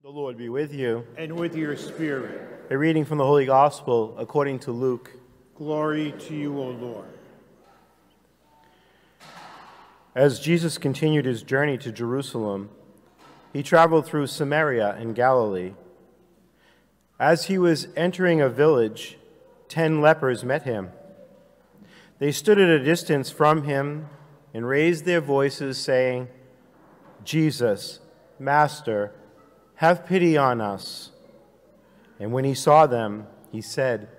The Lord be with you. And with your spirit. A reading from the Holy Gospel according to Luke. Glory to you, O Lord. As Jesus continued his journey to Jerusalem, he traveled through Samaria and Galilee. As he was entering a village, 10 lepers met him. They stood at a distance from him and raised their voices, saying, "Jesus, Master, have pity on us." And when he saw them, he said,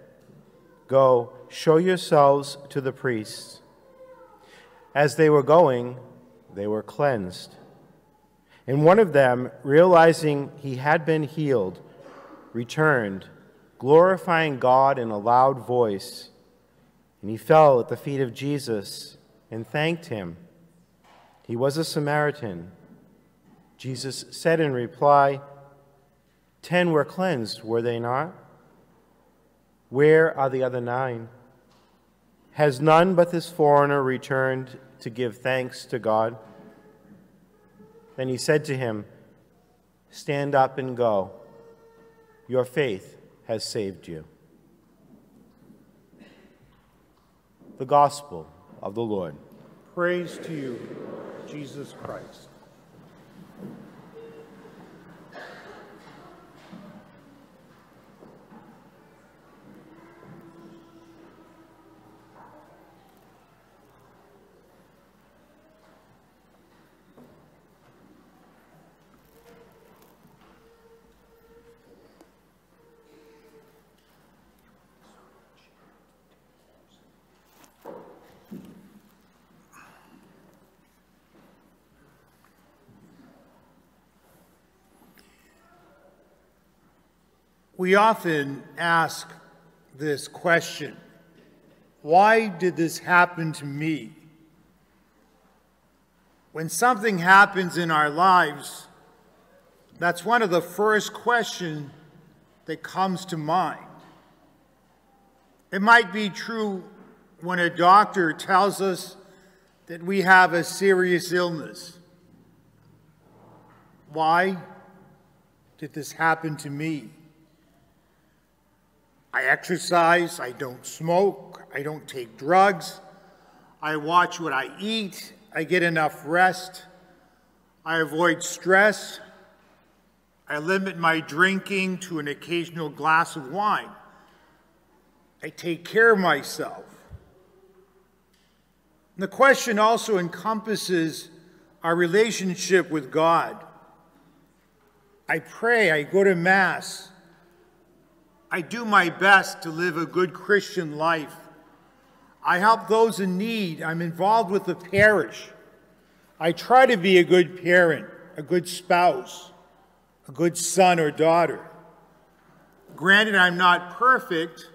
"Go, show yourselves to the priests." As they were going, they were cleansed. And one of them, realizing he had been healed, returned, glorifying God in a loud voice. And he fell at the feet of Jesus and thanked him. He was a Samaritan. Jesus said in reply, 10 were cleansed, were they not? Where are the other 9? Has none but this foreigner returned to give thanks to God?" Then he said to him, "Stand up and go. Your faith has saved you." The Gospel of the Lord. Praise to you, Jesus Christ. We often ask this question, why did this happen to me? When something happens in our lives, that's one of the first questions that comes to mind. It might be true when a doctor tells us that we have a serious illness. Why did this happen to me? I exercise, I don't smoke, I don't take drugs, I watch what I eat, I get enough rest, I avoid stress, I limit my drinking to an occasional glass of wine, I take care of myself. And the question also encompasses our relationship with God. I pray, I go to Mass, I do my best to live a good Christian life. I help those in need. I'm involved with the parish. I try to be a good parent, a good spouse, a good son or daughter. Granted, I'm not perfect,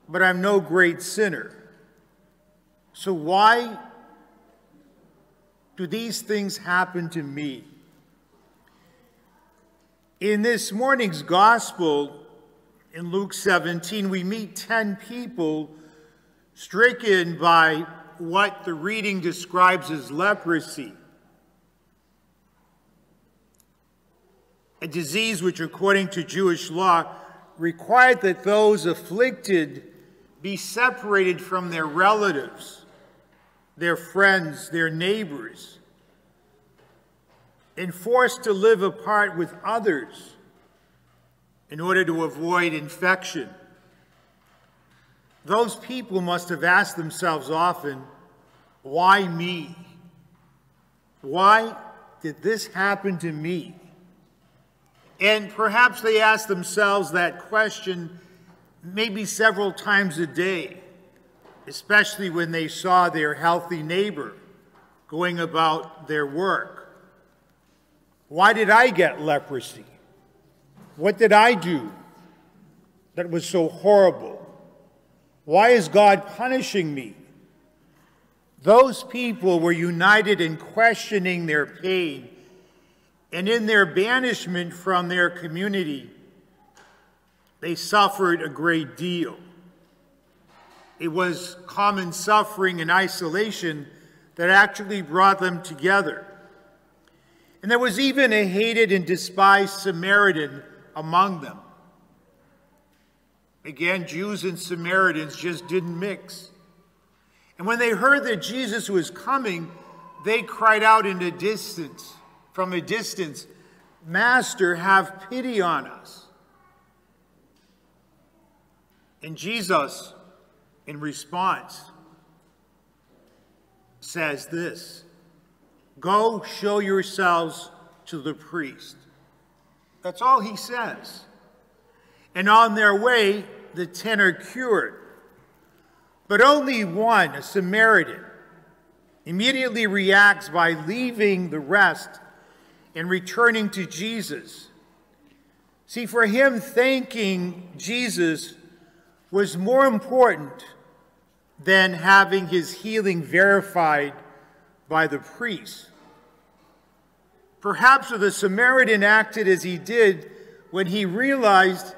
but I'm no great sinner. So why do these things happen to me? In this morning's gospel, in Luke 17, we meet 10 people stricken by what the reading describes as leprosy, a disease which, according to Jewish law, required that those afflicted be separated from their relatives, their friends, their neighbors, and forced to live apart with others in order to avoid infection. Those people must have asked themselves often, why me? Why did this happen to me? And perhaps they asked themselves that question maybe several times a day, especially when they saw their healthy neighbor going about their work. Why did I get leprosy? What did I do that was so horrible? Why is God punishing me? Those people were united in questioning their pain, and in their banishment from their community, they suffered a great deal. It was common suffering and isolation that actually brought them together. And there was even a hated and despised Samaritan among them. Again, Jews and Samaritans just didn't mix. And when they heard that Jesus was coming, they cried out from a distance, "Master, have pity on us." And Jesus, in response, says this, "Go show yourselves to the priest." That's all he says. And on their way, the 10 are cured. But only one, a Samaritan, immediately reacts by leaving the rest and returning to Jesus. See, for him, thanking Jesus was more important than having his healing verified by the priest. Perhaps the Samaritan acted as he did when he realized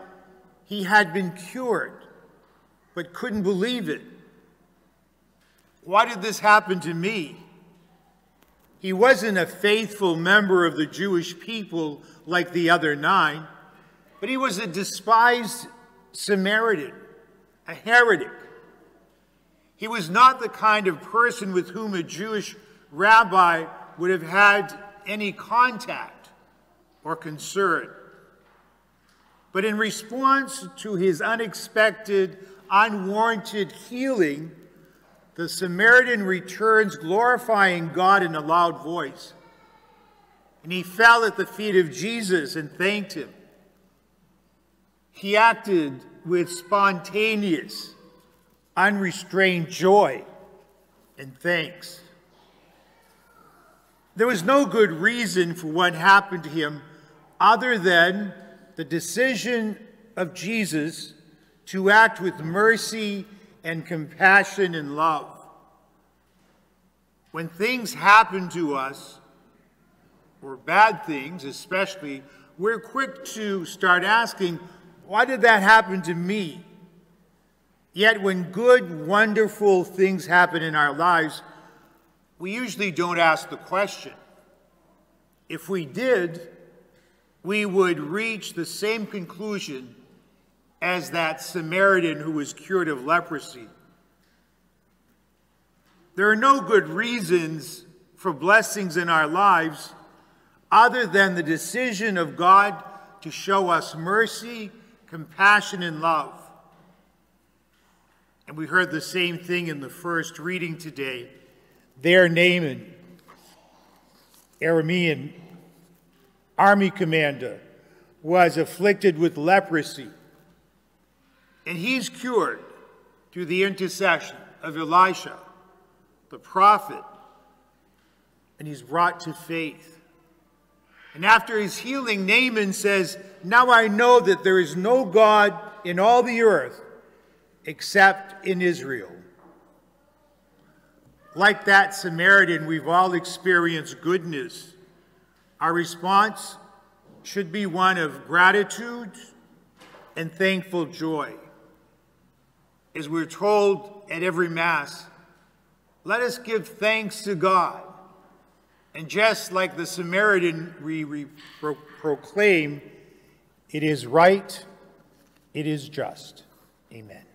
he had been cured, but couldn't believe it. Why did this happen to me? He wasn't a faithful member of the Jewish people like the other 9, but he was a despised Samaritan, a heretic. He was not the kind of person with whom a Jewish rabbi would have had any contact or concern. But in response to his unexpected, unwarranted healing, the Samaritan returns glorifying God in a loud voice. And he fell at the feet of Jesus and thanked him. He acted with spontaneous, unrestrained joy and thanks. There was no good reason for what happened to him other than the decision of Jesus to act with mercy and compassion and love. When things happen to us, or bad things especially, we're quick to start asking, why did that happen to me? Yet when good, wonderful things happen in our lives, we usually don't ask the question. If we did, we would reach the same conclusion as that Samaritan who was cured of leprosy. There are no good reasons for blessings in our lives other than the decision of God to show us mercy, compassion, and love. And we heard the same thing in the first reading today. There, Naaman, Aramean army commander, was afflicted with leprosy. And he's cured through the intercession of Elisha, the prophet, and he's brought to faith. And after his healing, Naaman says, "Now I know that there is no God in all the earth except in Israel." Like that Samaritan, we've all experienced goodness. Our response should be one of gratitude and thankful joy. As we're told at every Mass, let us give thanks to God. And just like the Samaritan, we proclaim, it is right, it is just. Amen.